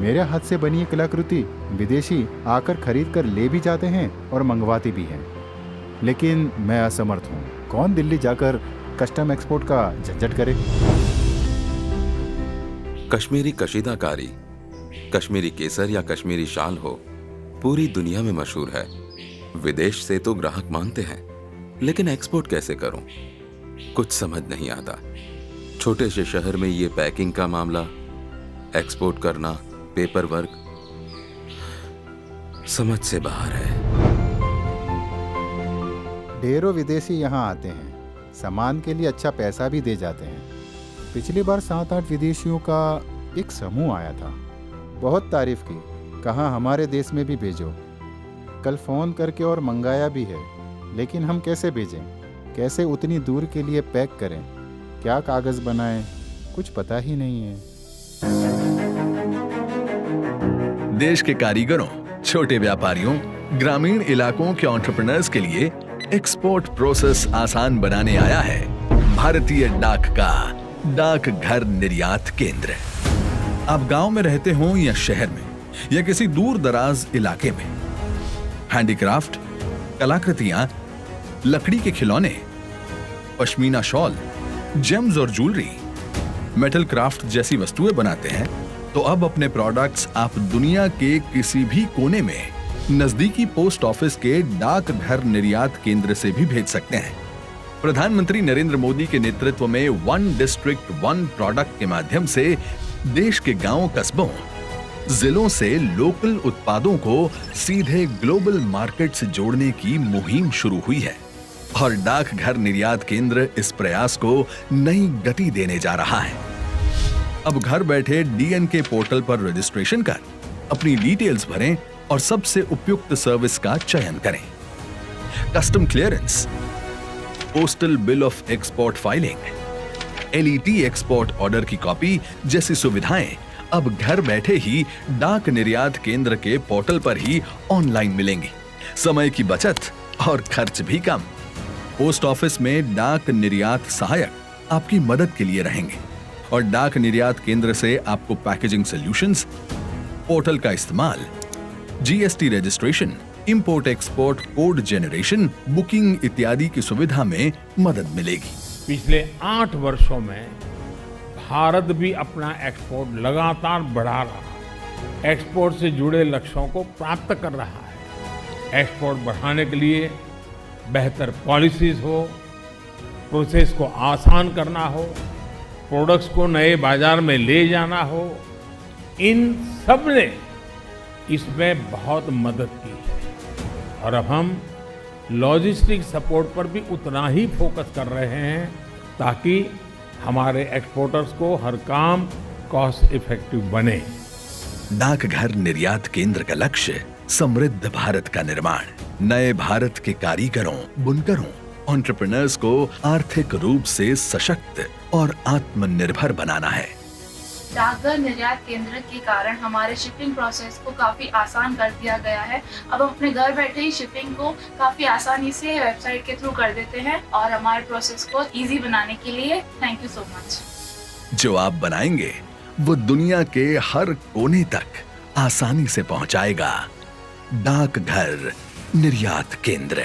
मेरे हाथ से बनी ये कलाकृति विदेशी आकर खरीद कर ले भी जाते हैं और मंगवाते भी हैं, लेकिन मैं असमर्थ हूँ। कौन दिल्ली जाकर कस्टम एक्सपोर्ट का झंझट करे। कश्मीरी कशीदाकारी, कश्मीरी केसर या कश्मीरी शाल हो, पूरी दुनिया में मशहूर है। विदेश से तो ग्राहक मांगते हैं, लेकिन एक्सपोर्ट कैसे करूं? कुछ समझ नहीं आता। छोटे से शहर में ये पैकिंग का मामला, एक्सपोर्ट करना, पेपर वर्क, समझ से बाहर है। ढेरों विदेशी यहाँ आते हैं, सामान के लिए अच्छा पैसा भी दे जाते हैं। पिछली बार 7-8 विदेशियों का एक समूह आया था, बहुत तारीफ की, कहा हमारे देश में भी भेजो। कल फ़ोन करके और मंगाया भी है, लेकिन हम कैसे भेजें, कैसे उतनी दूर के लिए पैक करें, क्या कागज़ बनाएं, कुछ पता ही नहीं है। देश के कारीगरों, छोटे व्यापारियों, ग्रामीण इलाकों के एंटरप्रेन्योर्स के लिए एक्सपोर्ट प्रोसेस आसान बनाने आया है भारतीय डाक का डाकघर निर्यात केंद्र। आप गांव में रहते हो या शहर में या किसी दूर दराज इलाके में, हैंडीक्राफ्ट, कलाकृतियां, लकड़ी के खिलौने, पश्मीना शॉल, जेम्स और ज्वेलरी, मेटल क्राफ्ट जैसी वस्तुएं बनाते हैं, तो अब अपने प्रोडक्ट्स आप दुनिया के किसी भी कोने में नजदीकी पोस्ट ऑफिस के डाकघर निर्यात केंद्र से भी भेज सकते हैं। प्रधानमंत्री नरेंद्र मोदी के नेतृत्व में वन डिस्ट्रिक्ट वन प्रोडक्ट के माध्यम से देश के गांवों, कस्बों, जिलों से लोकल उत्पादों को सीधे ग्लोबल मार्केट से जोड़ने की मुहिम शुरू हुई है और डाकघर निर्यात केंद्र इस प्रयास को नई गति देने जा रहा है। अब घर बैठे डीएनके पोर्टल पर रजिस्ट्रेशन कर अपनी डिटेल्स भरें और सबसे उपयुक्त सर्विस का चयन करें। Custom clearance, postal bill of export filing, LET export order की कॉपी जैसी सुविधाएं अब घर बैठे ही डाक निर्यात केंद्र के पोर्टल पर ही ऑनलाइन मिलेंगी। समय की बचत और खर्च भी कम। पोस्ट ऑफिस में डाक निर्यात सहायक आपकी मदद के लिए रहेंगे और डाक निर्यात केंद्र से आपको पैकेजिंग सॉल्यूशंस, पोर्टल का इस्तेमाल, GST registration, import export code generation, booking इत्यादि की सुविधा में मदद मिलेगी। पिछले 8 वर्षों में भारत भी अपना एक्सपोर्ट लगातार बढ़ा रहा है, एक्सपोर्ट से जुड़े लक्ष्यों को प्राप्त कर रहा है। एक्सपोर्ट बढ़ाने के लिए बेहतर पॉलिसीज हो, प्रोसेस को आसान करना हो, प्रोडक्ट्स को नए बाजार में ले जाना हो, इन सब ने इसमें बहुत मदद की है। और अब हम लॉजिस्टिक सपोर्ट पर भी उतना ही फोकस कर रहे हैं ताकि हमारे एक्सपोर्टर्स को हर काम कॉस्ट इफेक्टिव बने। डाकघर निर्यात केंद्र का लक्ष्य समृद्ध भारत का निर्माण, नए भारत के कारीगरों, बुनकरों, एंटरप्रेन्योर्स को आर्थिक रूप से सशक्त और आत्मनिर्भर बनाना है। डाकघर निर्यात केंद्र के कारण हमारे शिपिंग प्रोसेस को काफी आसान कर दिया गया है। अब हम अपने घर बैठे ही शिपिंग को काफी आसानी से वेबसाइट के थ्रू कर देते हैं और हमारे प्रोसेस को इजी बनाने के लिए थैंक यू सो मच। जो आप बनाएंगे वो दुनिया के हर कोने तक आसानी से पहुंचाएगा। डाकघर निर्यात केंद्र।